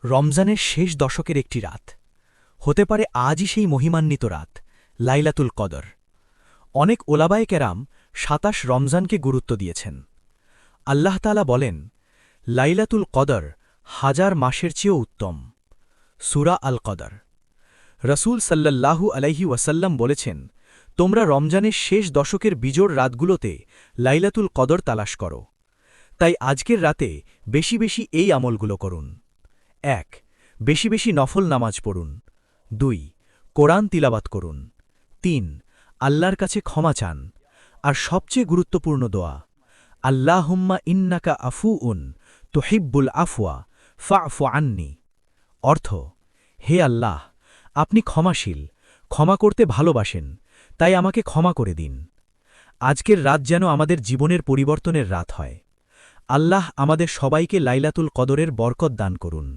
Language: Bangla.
রমজানের শেষ দশকের একটি রাত হতে পারে আজই সেই মহিমান্বিত রাত লাইলাতুল কদর। অনেক ওলামায়ে কেরাম ২৭ রমজানকে গুরুত্ব দিয়েছেন। আল্লাহ তাআলা বলেন, লাইলাতুল কদর হাজার মাসের চেয়েও উত্তম। সূরা আল কদর। রসূল সাল্লাল্লাহু আলাইহি ওয়াসাল্লাম বলেছেন, তোমরা রমজানের শেষ দশকের বিজোড় রাতগুলোতে লাইলাতুল কদর তালাশ করো। তাই আজকের রাতে বেশি বেশি এই আমলগুলো করুন। ১. বেশি বেশি নফল নামাজ পড়ুন। ২. কোরআন তিলাবাত করুন। ৩. আল্লাহর কাছে ক্ষমা চান। আর সবচেয়ে গুরুত্বপূর্ণ দোয়া, আল্লাহুম্মা ইন্নাকা আফুউন তুহিব্বুল আফওয়া ফা'ফু আন্নি। অর্থ, হে আল্লাহ, আপনি ক্ষমাশীল, ক্ষমা করতে ভালোবাসেন, তাই আমাকে ক্ষমা করে দিন। আজকের রাত যেন আমাদের জীবনের পরিবর্তনের রাত হয়। আল্লাহ আমাদের সবাইকে লাইলাতুল কদরের বরকত দান করুন।